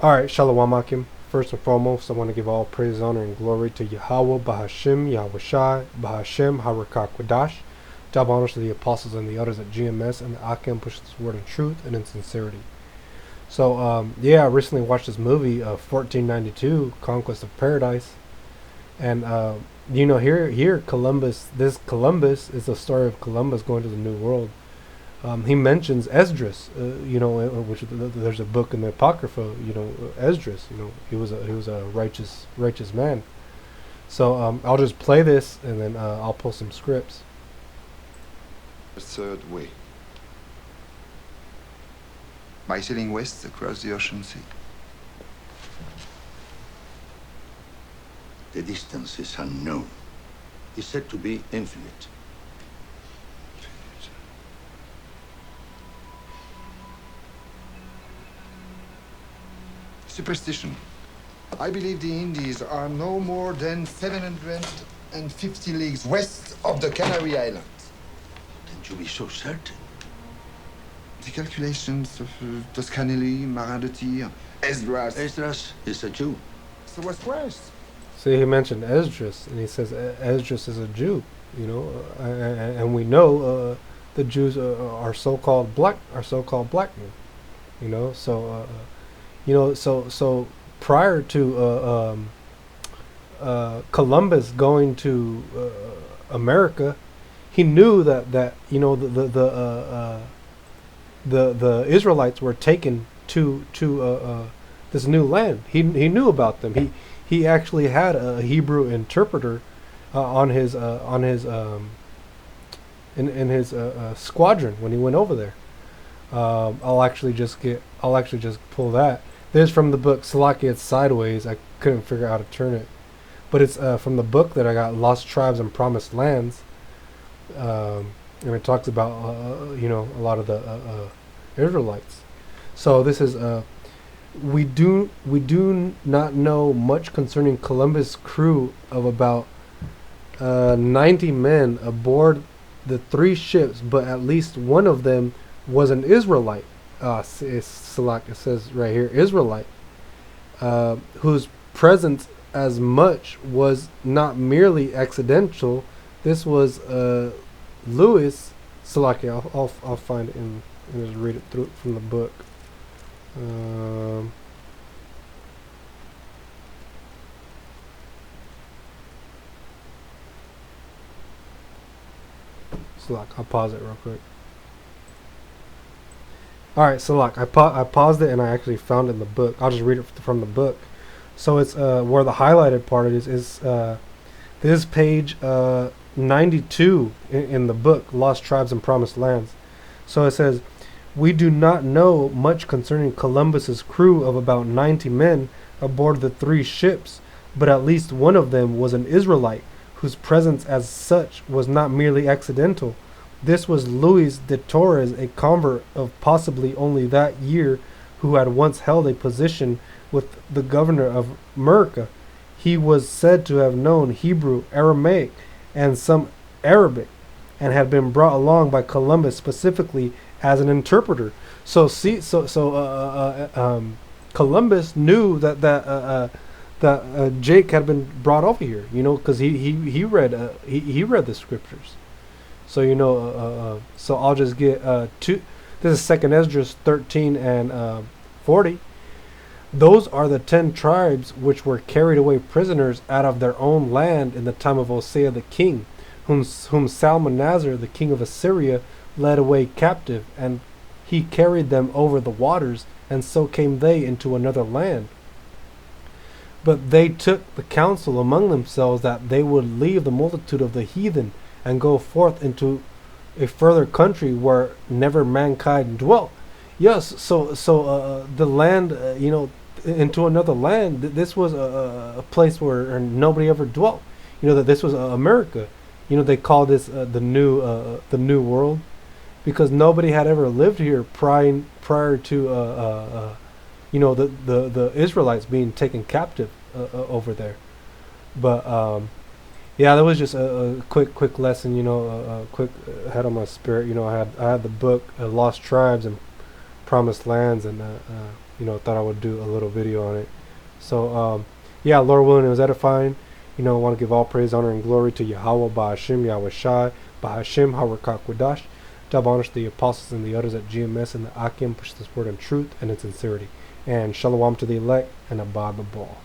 Alright, Shalom Akim. First and foremost, I want to give all praise, honor, and glory to YAHAWAH, Bahasham, YAHAWASHI, Bahasham, Rawchaa, Qadash. Double honors to the apostles and the elders at GMS and the Akim push this word in truth and in sincerity. So, I recently watched this movie, 1492, Conquest of Paradise. And, here Columbus is the story of Columbus going to the New World. He mentions Esdras, which there's a book in the Apocrypha, Esdras, he was a righteous man. So I'll just play this and then I'll post some scripts. The third way. By sailing west across the ocean sea. The distance is unknown. It's said to be infinite. Superstition. I believe the Indies are no more than 750 leagues west of the Canary Islands. Can't you be so certain? The calculations of Toscanelli, Marin de Tir, Esdras. Esdras is a Jew. So what's worse? See, he mentioned Esdras, and he says Esdras is a Jew, and we know the Jews are so-called black men, so prior to Columbus going to America, he knew that the Israelites were taken to this new land. He knew about them. He actually had a Hebrew interpreter in his squadron when he went over there. I'll actually just pull that. This is from the book Salakia. It's sideways. I couldn't figure out how to turn it, but it's from the book that I got, Lost Tribes and Promised Lands, and it talks about a lot of the Israelites. So this is we do not know much concerning Columbus' crew of about 90 men aboard the 3 ships, but at least one of them was an Israelite. It says right here, Israelite, whose presence as much was not merely accidental. This was Louis Salakia. I'll find it and just read it through from the book. Salak, I'll pause it real quick. Alright, Salak, I paused it and I actually found it in the book. I'll just read it from the book. So it's where the highlighted part is this is page 92 in the book, Lost Tribes and Promised Lands. So it says, we do not know much concerning Columbus's crew of about 90 men aboard the 3 ships, but at least one of them was an Israelite, whose presence as such was not merely accidental. This was Luis de Torres, a convert of possibly only that year, who had once held a position with the governor of America. He was said to have known Hebrew, Aramaic, and some Arabic, and had been brought along by Columbus specifically as an interpreter. So Columbus knew that Jake had been brought over here, because he read the scriptures. So so I'll just get two. This is 2nd Esdras 13 and 40. Those are the 10 tribes which were carried away prisoners out of their own land in the time of Hosea the king, whom Salmanazar the king of Assyria led away captive, and he carried them over the waters, and so came they into another land. But they took the counsel among themselves that they would leave the multitude of the heathen and go forth into a further country where never mankind dwelt. Yes, so the land, into another land. This was a place where nobody ever dwelt. That this was America. They call this the new world, because nobody had ever lived here prior to the Israelites being taken captive over there. But that was just a quick lesson. A quick head on my spirit. I had the book Lost Tribes and Promised Lands, and thought I would do a little video on it. So yeah, Lord willing, it was edifying. I want to give all praise, honor, and glory to Yahawah, Bahasham, YAHAWASHI, Bahasham, Qadash. Job honors the apostles and the others at GMS and the Akim push this word in truth and in sincerity. And shalom to the elect and abad the ball.